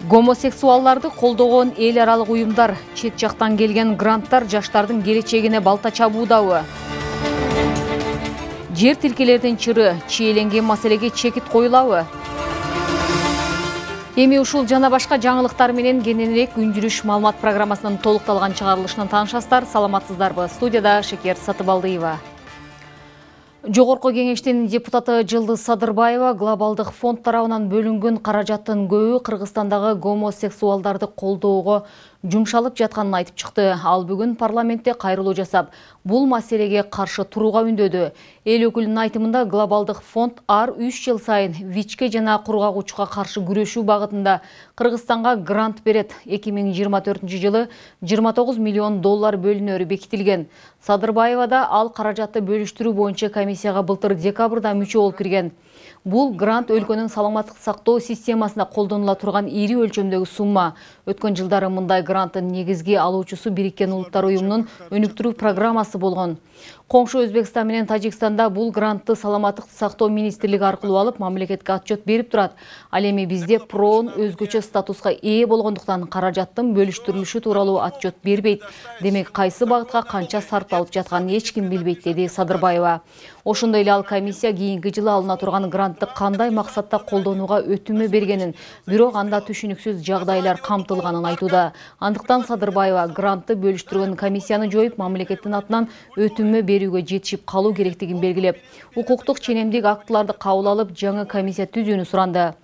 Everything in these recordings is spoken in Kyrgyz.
Гомосексуалдарды колдогон эл аралык уюмдар, чет жактан келген гранттар жаштардын келечегине балта чабуудабы? Жер тилкелердин чыры, чиеленген маселеге чекит коюлабы? Эми ушул жана башка жаңылыктар менен кененирээк күн жүрүш маалымат программасынын толукталган чыгарылышынан таанышасыздар. Саламатсыздарбы? Студияда Шекер Сатыбалдыева. Жогорку кеңештин депутаты Жылдыз Садырбаева глобалдык фонд тарабынан бөлүнгөн каражаттын көбү Кыргызстандагы гомосексуалдарды колдоого жумшалып жатканын айтып чыкты. Ал бүгүн парламентте кайрылуу жасап, бул маселеге каршы турууга үндөдү. Эл өкүлүнүн айтымында глобалдык фонд ар 3 жыл сайын ВИЧке жана кургагучка каршы күрөшүү багытында Кыргызстанга грант берет. 2024 жылы 29 миллион доллар бөлүнөрү бекитилген. Садырбаева да ал каражатты бөлүштүрүү боюнча комиссияга былтыр декабрда мүчө болуп кирген. Бул грант өлкөнүн саламаттык сактоо системасына колдонула турган ири өлчөмдөгү сумма. Өткөн жылдары мындай гранттын негизги алуучусу Бириккен Улуттар уюмунун өнүктүрүү программасы болгон. Коңшу Өзбекстан менен Тажикстанда бул грантты саламаттык сактоо министрлиги аркылуу алып, мамлекетке отчет берип турат. Ал эми бизде проон өзгөчө статуска ээ болгондуктан каражаттын бөлүштүрүлүшү тууралуу отчет бербейт. Демек, кайсы багытка канча сарпталып жатканын эч ким билбейт, деди Садырбаева. Ошондой эле ал комиссия кийинки жылы алына турган грантты кандай максатта колдонууга өтүмө бергенин, бирок анда түшүнүксүз жагдайлар камтылганын айтууда. Андыктан Садырбаева грантты бөлүштүргөн комиссияны жоюп, мамлекеттин атынан өтүмө берүүгө жетишип калуу керектигин белгилеп, укуктук ченемдик актыларды кабыл алып, жаңы комиссия түзүүнү суранды.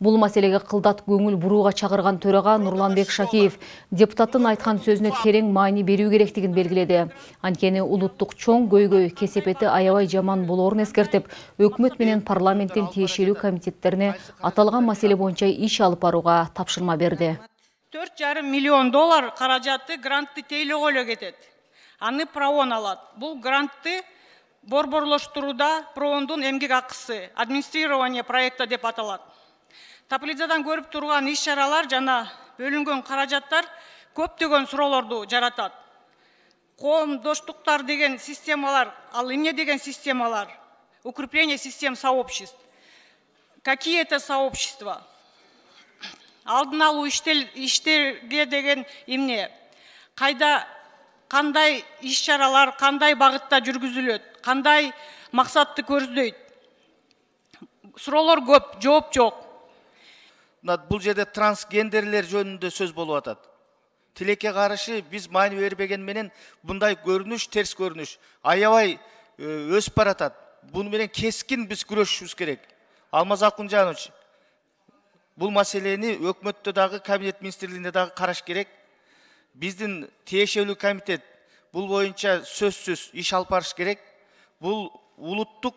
Бул маселеге кылдат көңүл бурууга чакырган төрага Нурланбек Шакиев депутаттын айткан сөзүнө терең маани берүү керектигин белгиледи. Анткени улуттук чоң көйгөй кесепети аябай жаман болоорун эскертип, өкмөт менен парламенттин тиешелүү комитеттерине аталган маселе боюнча иш алып барууга тапшырма берди. 4,5 миллион доллар каражаты грантты тейлөөгө эле кетет. Аны проон алат. Бул грантты борборлоштурууда проондун эмгек акысы, администрирование проекта деп аталат. Таблицадан көрүп турган иш-чаралар жана бөлүнгөн каражаттар көптөгөн суроолорду жаратат. Коомдоштуктар деген системалар, ал эмне деген системалар? Укрепление систем сообществ. Какие это сообщества? Алдын алуу иштерге деген эмне? Кайда кандай иш-чаралар, кандай багытта жүргүзүлөт, кандай максатты көздөйт? Суроолор көп, жооп жок. Бул жерде трансгендерлер жөнүндө сөз болуп атат. Тилекке каршы биз маани бербеген менен мындай көрүнүш, терс көрүнүш аябай өсүп баратат. Буну менен кескин биз күрөшүшүбүз керек. Алмаз Акунжанович, бул маселени өкмөттө дагы, кабинет министрлигинде дагы караш керек. Биздин тиешелүү комитет бул боюнча сөзсүз иш алып барыш керек. Бул улуттук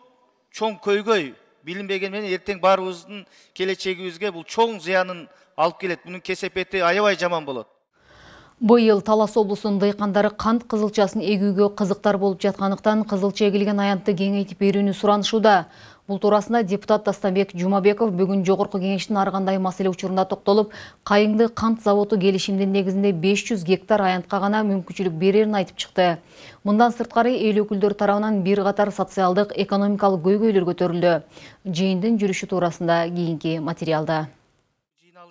чоң көйгөй. Билинбеген менен эртең баарыбыздын келечегибизге бул чоң зыянын алып келет. Мунун кесепети аябай жаман болот. Быйыл Талас облусунун дыйкандары кант кызылчасын эгүүгө кызыктар болуп жаткандыктан кызылча эгилген аянтты кеңейтип берүүнү суранышууда. Бул туурасында депутат Дастамбек Жумабеков бүгүн жогорку кеңештин ар кандай маселе учурунда токтолуп, Кайыңды кант заводу келишимдин негизинде 500 гектар аянтка гана мүмкүнчүлүк берерин айтып чыкты. Мындан сырткары эл өкүлдөрү тарабынан бир катар социалдык, экономикалык көйгөйлөр көтөрүлдү. Жыйындын жүрүшү туурасында кийинки материалда.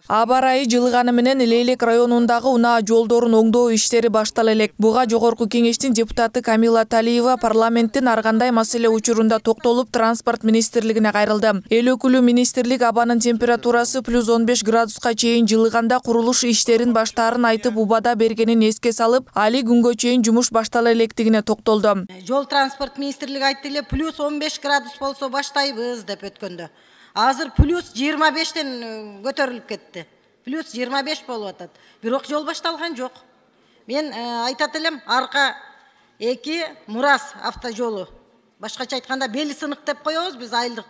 Аба ырайы жылыганы менен Лейлек районундагы унаа жолдорун оңдоо иштери баштала элек. Буга жогорку кеңештин депутаты Камила Талиева парламенттин ар кандай маселе учурунда токтолуп, транспорт министрлигине кайрылды. Эл өкүлү министрлик абанын температурасы +15 градуска чейин жылыганда курулуш иштерин баштаарын айтып, убада бергенин эске салып, али күнгө чейин жумуш баштала электигине токтолду. Жол транспорт министрлиги айтты эле +15 градус болсо баштайбыз деп өткөндө. Азыр +25тен көтөрүлүп кетти. +25 болуп атат. Бирок жол башталган жок. Мен айтат элем, арка 2 Мурас автожолу. Башкача айтканда бели сынык деп коебуз биз айылдык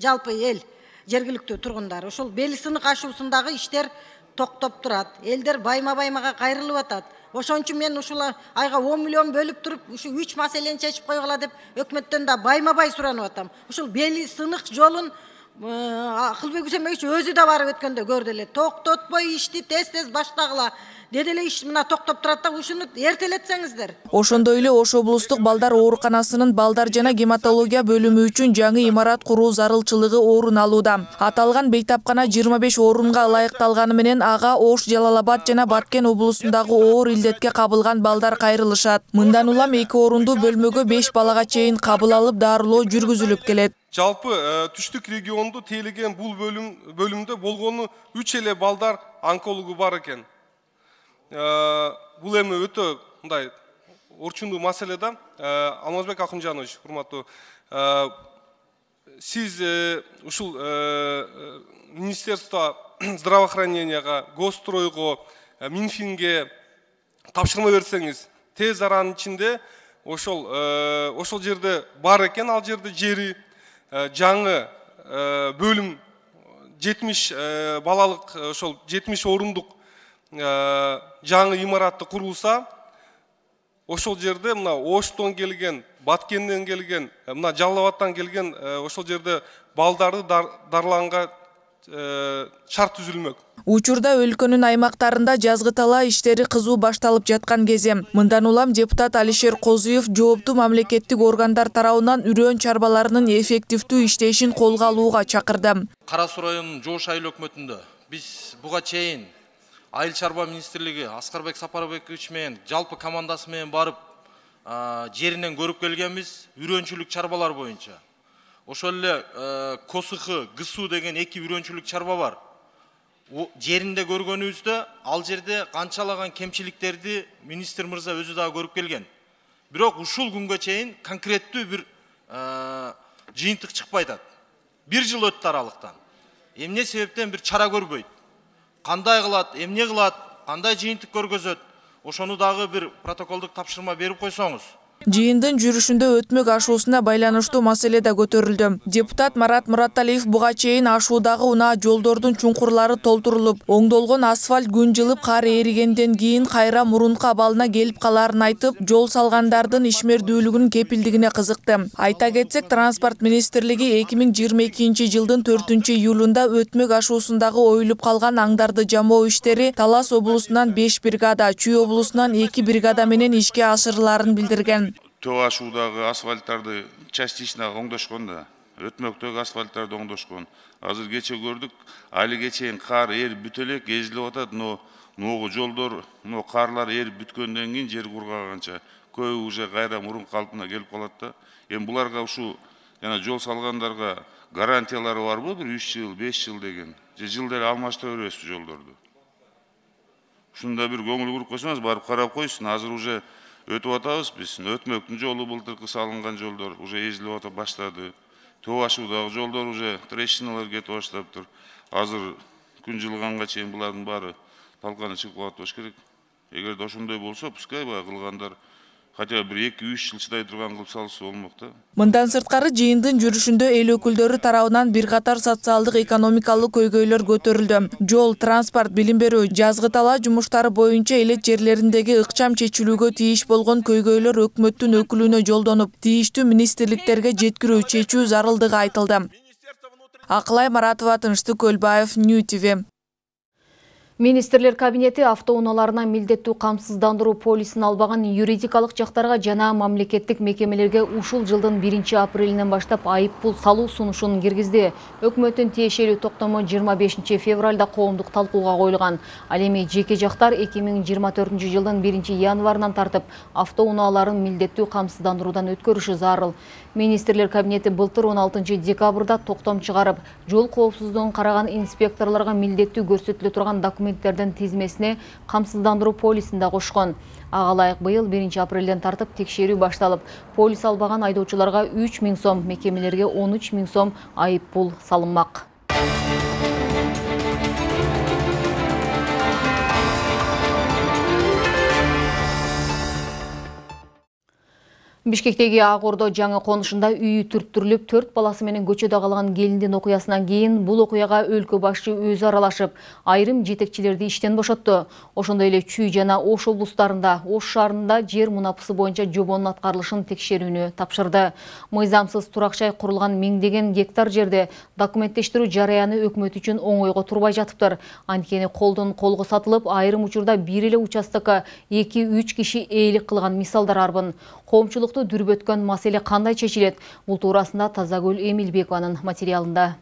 жалпы эл жергиликтүү тургундар. Ошол бели сынык ашуусундагы иштер токтоп турат. Элдер байма-баймага кайрылып атат. Ошон үчүн мен ушул айга 10 миллион бөлүп туруп, ушу 3 маселени чечип койгула деп өкмөттөн да байма-бай суранып атам. Ушул бели сынык жолун Акылбек Үсенбекович өзү да барып өткөндө көрдү эле. Токтотпой ишти тез баштагыла. Деди эле иш мына токтоп турат да ушуну эртелетсеңиздер. Ошондой эле Ош облустук балдар ооруканасынын балдар жана гематология бөлүмү үчүн жаңы имарат куруу зарылчылыгы орун алууда. Аталган бейтапкана 25 орунга ылайыкталганы менен ага Ош, Жалалабад жана Баткен облусундагы оор илдетке кабылган балдар кайрылышат. Мындан улам 2 орундуу бөлмөгө 5 балага чейин кабыл алып дарылоо жүргүзүлүп келет. Жалпы түштүк регионду тейлеген бул бөлүмдө болгону 3 эле балдар онкологу бар экен. Бул эми өтө мындай орчундуу маселе да. Алмазбек Акынжанович, урматтуу, сиз ушул Министерство здравоохраненияга, Госстройго, Минфинге тапшырма берсеңиз, тез аранын ичинде ошол жерде бар экен, ал жерде жери жаңы бөлүм 70 балалык ошол 70 орундук жаңы имаратты курулса, ошол жерде мына Оштон келген, Баткенден келген, мына Жалалабадтан келген ошол жерде балдарды дарыланга шарт түзүлмөк. Учурда өлкөнүн аймактарында жазгы талаа иштери кызуу башталып жаткан кезем. Мындан улам депутат Алишер Козуев жооптуу мамлекеттик органдар тарабынан үрөөн чарбаларынын эффективдүү иштешин колго алууга чакырды. Кара Суу районунун Жош айыл өкмөтүндө биз буга чейин Айыл чарба министрлиги Аскарбек Сапарбекович менен жалпы командасы менен барып жеринен көрүп келгенбиз, үрөөнчүлүк чарбалар боюнча. Ошол эле Косухы, Гысуу деген 2 үрөөнчүлүк чарба бар. Жеринде көргөнүбүздө ал жерде канчалаган кемчиликтерди министр мырза өзү дагы көрүп келген. Бирок ушул күнгө чейин конкреттүү бир жыйынтык чыкпай атат. 1 жыл өттү аралыктан. Эмне себептен бир чара көрбөйт? Кандай кылат, эмне кылат, кандай жыйынтык көргөзөт? Ошону дагы бир протоколдук тапшырма берип койсоңуз. Жыйындын жүрүшүндө өтмөк ашуусуна байланыштуу маселе да көтөрүлдү. Депутат Марат Мураталиев буга чейин ашуудагы унаа жолдордун чуңкурлары толтурулуп, оңдолгон асфальт күн жылып кар эригенден кийин кайра мурунку абалына келип калаарын айтып, жол салгандардын ишмердүүлүгүнүн кепилдигине кызыкты. Айта кетсек, транспорт министрлиги 2022 жылдын 4-июлунда өтмөк ашуусундагы оюлуп калган аңдарды жамоо иштери Талас облусунан 5 бригада, Чүй облусунан 2 бригада менен ишке ашырыларын билдирген. Тоо ашуудагы асфальттарды частично оңдошкон да, өтмөктөгү асфальттарды оңдошкон. Азыр кече көрдүк, али чейин кар ээрип бүтө элек, эзилип атат, но могу жолдор, карлар ээрип бүткөндөн кийин жер кургаганча көбү уже кайра мурун калпына келип калат да. Эми буларга ушу жана жол салгандарга гарантиялары барбы? Бир 3 жыл, 5 жыл деген. Же жылда эле алмаштыра бересиз жолдорду. Ушунда бир көңүл буруп койсоңуз, барып карап койсун. Азыр уже өтүп атабыз биз. Өтмөктүн жолу былтыркы салынган жолдор уже эзилип ата баштады. Тоо ашуудагы жолдор уже трещиналар кетип баштаптыр. Азыр күн жылганга чейин булардын баары талканы чыгып калат болуш керек. Эгерде ошондой болсо, пускай баягы кылгандар хотя бир 2-3 жыл чыдай турган кылып салса болмок да. Мындан сырткары жыйындын жүрүшүндө эл өкүлдөрү тарабынан бир катар социалдык экономикалык көйгөйлөр көтөрүлдү. Жол, транспорт, билим берүү, жазгы талаа жумуштары боюнча элет жерлериндеги ыкчам чечилүүгө тийиш болгон көйгөйлөр өкмөттүн өкүлүнө жолдонуп, тийиштүү министрликтерге жеткирүү чечүү зарылдыгы айтылды. Акылай Маратова, Тынчтык Көлбаев, Нью ТВ. Министрлер кабинети автоунааларына милдеттүү камсыздандыруу полисин албаган юридикалык жактарга жана мамлекеттик мекемелерге ушул жылдын 1-апрелинен баштап айып пул салуу сунушун киргизди. Өкмөттүн тиешелүү токтому 25 февралда коомдук талкууга коюлган. Ал эми жеке жактар 2024 жылдын 1-январынан тартып автоунааларын милдеттүү камсыздандыруудан өткөрүшү зарыл. Министрлер кабинети былтыр 16 декабрда токтом чыгарып, жол коопсуздугун караган инспекторлорго милдеттүү көрсөтүлө турган документтердин тизмесине камсыздандыруу полисин да кошкон. Ага ылайык быйыл 1-апрелден тартып текшерүү башталып, полис албаган айдоочуларга 3000 сом, мекемелерге 13000 сом айып пул салынмак. Бишкектеги Ак Ордо жаңы конушунда үйү түрттүрүлүп, 4 баласы менен көчөдө калган келиндин окуясынан кийин бул окуяга өлкө башчы өзү аралашып, айрым жетекчилерди иштен бошотту. Ошондой эле Чүй жана Ош облустарында, Ош шаарында жер мунапысы боюнча жобонун аткарылышын текшерүүнү тапшырды. Мыйзамсыз турак-жай курулган миңдеген гектар жерде документтештирүү жараяны өкмөт үчүн оңойго турбай жатыптыр. Анткени колдон колго сатылып, айрым учурда бир эле участокко 2-3 киши ээлик кылган мисалдар арбын. Коомчулукту дүрбөткөн маселе кандай чечилет? Бул туурасында Тазагүл Эмилбекованын материалында.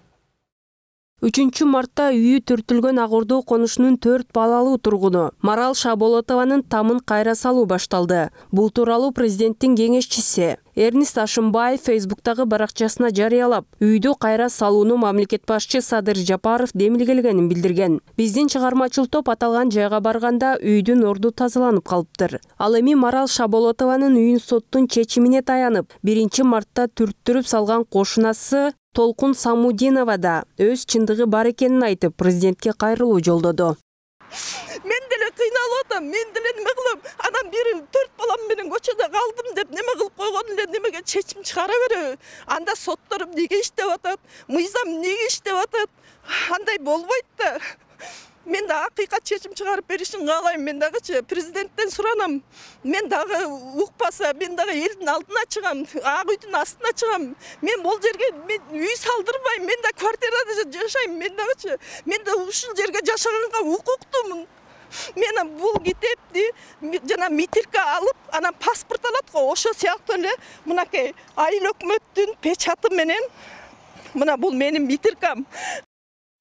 3 мартта үйү түртүлгөн Ак Ордо конушунун 4 балалуу тургуну Марал Шаболотованын тамын кайра салуу башталды. Бул тууралуу президенттин кеңешчиси Эрнист Ашымбаев Фейсбуктагы баракчасына жарыялап, үйдү кайра салууну мамлекет башчы Садыр Жапаров демилгелегенин билдирген. Биздин чыгармачыл топ аталган жайга барганда үйдүн орду тазаланып калыптыр. Ал эми Марал Шаболотованын үйүн соттун чечимине таянып, 1 мартта түрттүрүп салган кошунасы Толкун Самудинова да өз чындыгы бар экенин айтып, президентке кайрылуу жолдоду. Мен деле кыйналып атам, мен деле неме кылам? Анан бир 4 балам менен көчөдө калдым деп неме кылып койгон эле немеге чечим чыгара береби? Анда соттор эмнеге иштеп атат? Мыйзам эмнеге иштеп атат? Андай болбойт да. Мен да акыйкат чечим чыгарып беришин каалайм. Мен дагычы президенттен суранам. Мен дагы укпаса, мен дагы элдин алдына чыгам, ак үйдүн астына чыгам. Мен бул жерге үй салдырбайм. Мен да квартирада жашайм. Мен дагычы, мен да ушул жерге жашаганга укуктумун. Мен бул китепти жана митирка алып, анан паспорт алат го. Ошо сыяктуу эле мынакей айыл өкмөттүн печаты менен мына бул менин митиркам.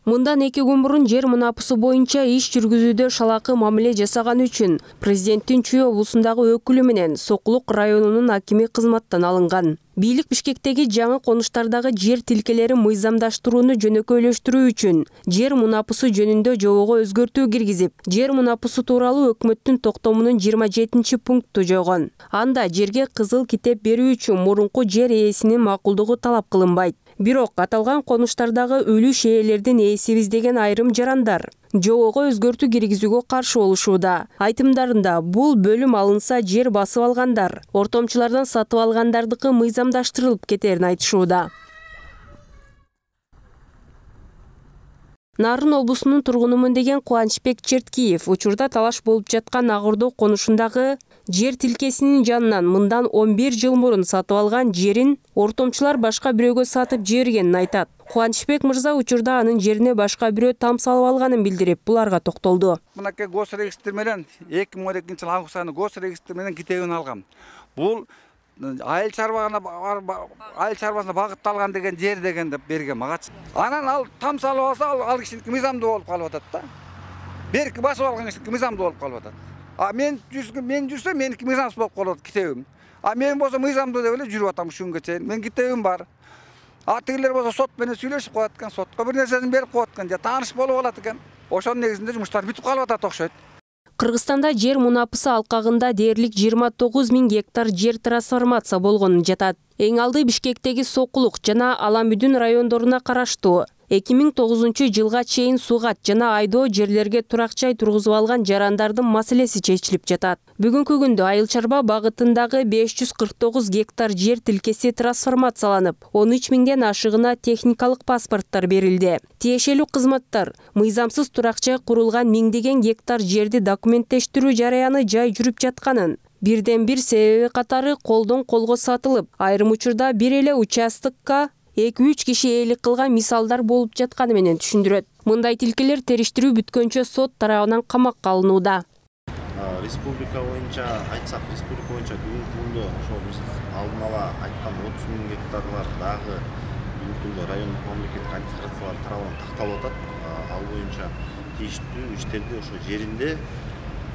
Мындан 2 күн мурун жер мунапысы боюнча иш жүргүзүүдө шалакы мамиле жасаган үчүн президенттин Чүй облусундагы өкүлү менен Сокулук районунун акими кызматтан алынган. Бийлик Бишкектеги жаңы конуштардагы жер тилкелери мыйзамдаштырууну жөнөкөйлөштүрүү үчүн жер мунапысы жөнүндө жобого өзгөртүү киргизип, жер мунапысы тууралуу өкмөттүн токтомунун 27-пункту жойгон. Анда жерге кызыл китеп берүү үчүн мурунку жер ээсинин макулдугу талап кылынбайт. Бирок аталган конуштардагы үлүш ээлердин ээсибиз деген айрым жарандар жобого өзгөртүү киргизүүгө каршы болушууда. Айтымдарында бул бөлүм алынса жер басып алгандар, ортомчулардан сатып алгандардыкы мыйзамдаштырылып кетерин айтышууда. Нарын облусунун тургунумун деген Кубанычбек Черткиев учурда талаш болуп жаткан Ак Ордо конушундагы жер тилкесинин жанынан мындан 11 жыл мурун сатып алган жерин ортомчулар башка бирөөгө сатып жибергенин айтат. Кубанычбек мырза учурда анын жерине башка бирөө там салып алганын билдирип, буларга токтолду. Мынакей госрегистр менен 2012 жыл август айында госрегистр менен китебин алгам. Бул айыл чарбасына багытталган деген жер деген деп берген магачы. Анан ал там салып алса, ал кишиники мыйзамдуу болуп калып атат да. Берки басып алган кишиники мыйзамдуу болуп калып атат. Мен жүрсөм меники мыйзамсыз болуп калат китебим. Мен болсо мыйзамдуу деп эле жүрүп атам ушунга чейин. Мен китебим бар. Тигилер болсо сот менен сүйлөшүп коет экен, сотко бир нерсени берип коет экен, же тааныш болуп алат экен. Ошонун негизинде жумуштар бүтүп калып атат окшойт. Кыргызстанда жер мунапысы алкагында дээрлик 29 000 гектар жер трансформация болгонун жатат. Эң алды Бишкектеги Сокулук жана Аламүдүн райондоруна караштуу 2009 жылга чейин Сугат жана Айдоо жерлерге турак-жай тургузуп алган жарандардын маселеси чечилип жатат. Бүгүнкү күндө айыл чарба багытындагы 549 гектар жер тилкеси трансформацияланып, 13 000ден ашыгына техникалык паспорттор берилди. Тиешелүү кызматтар мыйзамсыз турак-жай курулган миңдеген гектар жерди документтештирүү жараяны жай жүрүп жатканын, бирден бир себеби катары колдон колго сатылып, айрым учурда бир эле участокко 2-3 киши ээлик кылган мисалдар болуп жатканы менен түшүндүрөт. Мындай тилкелер териштирүү бүткөнчө сот тарабынан камакка алынууда. Республика боюнча айтсак, республика боюнча бүгүнкү күндө ошо биз алдын ала айткан 30 000 гектарлар дагы бүгүнкү күндө райондук мамлекеттик администрациялар тарабынан такталып атат. Ал боюнча тийиштүү иштерди ошо жеринде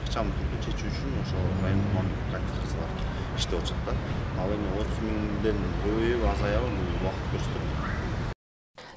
ыкчам түрдө чечүү үчүн ошо райондук мамлекеттик администрациялар иштеп атышат да. Ал эми 30 000ден көбөйүбү азаябы бул убакыт көрсөтөт.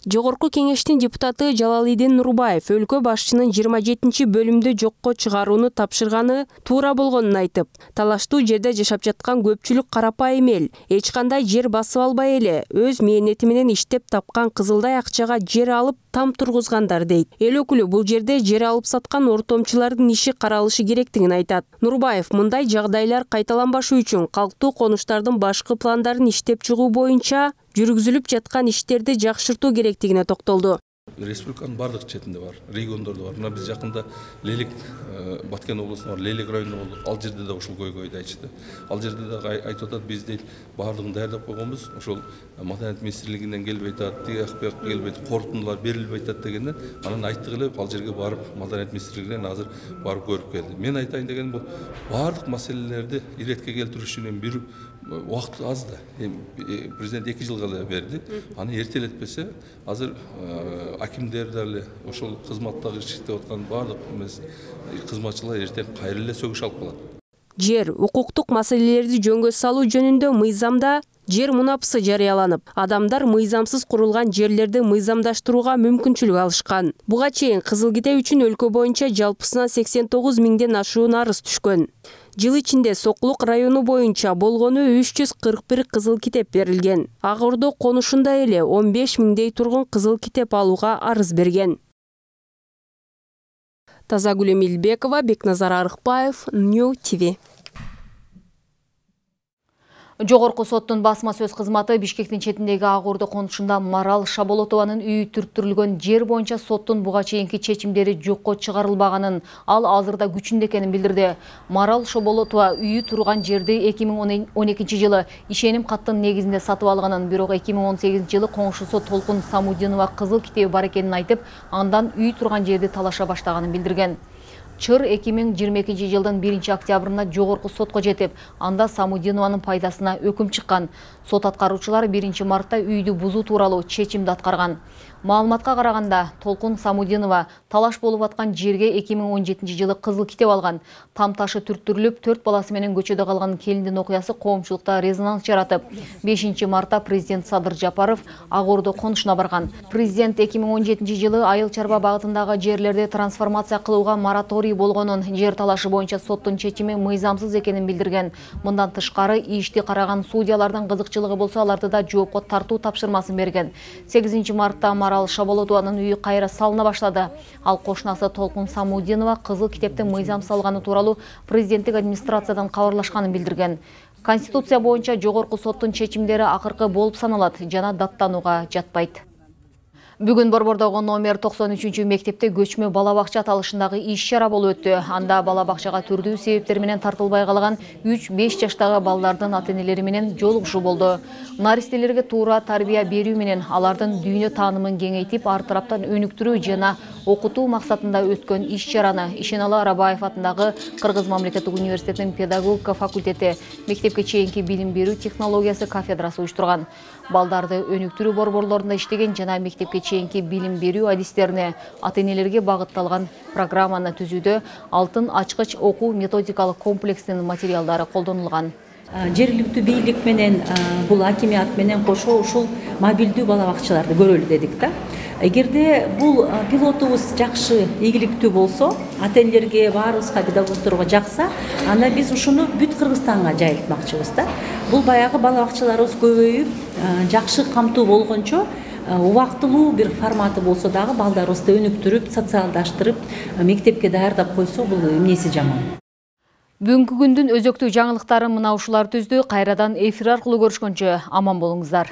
Жогорку кеңештин депутаты Жалалидин Нурбаев өлкө башчынын 27 бөлүмдү жокко чыгарууну тапшырганы туура болгонун айтып, талаштуу жерде жашап жаткан көпчүлүк карапайым эл эч кандай жер басып албай эле өз мээнети менен иштеп тапкан кызылдай акчага жер алып там тургузгандар дейт. Эл өкүлү бул жерде жер алып саткан ортомчулардын иши каралышы керектигин айтат. Нурбаев мындай жагдайлар кайталанбашы үчүн калктуу конуштардын башкы пландарын иштеп чыгуу боюнча жүргүзүлүп жаткан иштерди жакшыртуу керектигине токтолду. Республиканын бардык четинде бар, региондордо бар. Мына биз жакында Лелек, Баткен облусунда бар, Лелек районунда болдук. Ал жерде да ушул көйгөйдү айтышты. Ал жерде да айтып атат, биз дейт бардыгын даярдап койгонбуз. Ошол Маданият министрлигинен келбей атат, тиякпек келбей атат, корутундулар берилбей атат дегенден, анан айттык эле ал жерге барып Маданият министрлигинен азыр барып көрүп келди. Мен айтайын дегеним бул бардык маселелерди иретке келтирүү үчүн бир убакыт аз да. Президент 2 жылга эле берди. Аны эртелетпесе, азыр акимдер дагы ошол кызматтагы иштеп аткан бардык кызматчылар эртең кайра эле сөгүш алып калат. Жер, укуктук маселелерди жөнгө салуу жөнүндө мыйзамда жер мунапысы жарыяланып, адамдар мыйзамсыз курулган жерлерди мыйзамдаштырууга мүмкүнчүлүк алышкан. Буга чейин Кызыл Ките үчүн өлкө боюнча жалпысынан 89 миңден ашуун арыз түшкөн. Жыл ичинде Сокулук району боюнча болгону 341 кызыл китеп берилген. Ак Ордо конушунда эле 15 миңдей тургун кызыл китеп алууга арыз берген. Тазагүл Эмилбекова, Бекназар Арыкбаев, Нью ТВ. Жогорку соттун басма сөз кызматы Бишкектин четиндеги Ак Ордо конушунда Марал Шаболотованын үйү түрттүрүлгөн жер боюнча соттун буга чейинки чечимдери жокко чыгарылбаганын, ал азырда күчүндө экенин билдирди. Марал Шаболотова үйү турган жерди 2012 жылы ишеним каттын негизинде сатып алганын, бирок 2018 жылы коңшусу Толкун Самудинова кызыл китеби бар экенин айтып, андан үйү турган жерди талаша баштаганын билдирген. Чыр 2022 жылдын 1 октябрында жогорку сотко жетип, анда Самудинованын пайдасына өкүм чыккан. Сот аткаруучулар 1 мартта үйдү бузуу тууралуу чечимди аткарган. Маалыматка караганда, Толкун Самудинова талаш болуп аткан жерге 2017 жылы кызыл китеп алган. Там ташы түрттүрүлүп, 4 баласы менен көчөдө калган келиндин окуясы коомчулукта резонанс жаратып, 5 мартта президент Садыр Жапаров Ак Ордо конушуна барган. Президент 2017 жылы Айыл Чарба багытындагы жерлерди трансформация кылууга мораторий болгонун, жер талашы боюнча соттун чечими мыйзамсыз экенин билдирген. Мындан тышкары ишти караган судьялардын кызыкчылыгы болсо, аларды да жоопко тартуу тапшырмасын берген. 8 мартта Марал Шаболотованын үйү кайра салына баштады. Ал кошунасы Толкун Самудинова кызыл китепти мыйзам салганы тууралуу президенттик администрациядан кабарлашканын билдирген. Конституция боюнча жогорку соттун чечимдери акыркы болуп саналат жана даттанууга жатпайт. Бүгүн Борбордогу номер 93 мектепте көчмө бала бакча аталышындагы иш-чара болуп өттү. Анда бала бакчага түрдүү себептер менен тартылбай калган 3-5 жаштагы балдардын ата-энелери менен жолугушуу болду. Наристелерге туура тарбия берүү менен алардын дүйнө таанымын кеңейтип, ар тараптан өнүктүрүү жана окутуу максатында өткөн иш-чараны Ишеналы Арабаев атындагы Кыргыз мамлекеттик университетинин педагогика факультети мектепке чейинки билим берүү технологиясы кафедрасы уюштурган. Балдарды өнүктүрүү борборлорунда иштеген жана мектепке чейинки билим берүү адистерине ата-энелерге багытталган программаны түзүүдө алтын ачкыч окуу методикалык комплекстин материалдары колдонулган. Жергиликтүү бийлик менен бул акимият менен кошо ушул мобилдүү бала бакчаларды көрөлү дедик да. Эгерде бул пилотубуз жакшы, ийгиликтүү болсо, ата-энелерге, баарыбызга, педагогдорго жакса, анда биз ушуну бүт Кыргызстанга жайылтмакчыбыз да. Бул баягы бала бакчаларыбыз көбөйүп, жакшы камтуу болгончо убактылуу бир форматы болсо дагы балдарыбызды өнүктүрүп, социалдаштырып, мектепке даярдап койсо, бул эмнеси жаман. Бүгүнкү күндүн өзөктүү жаңылыктары мына ушулар түздү. Кайрадан эфир аркылуу көрүшкөнчө аман болуңуздар.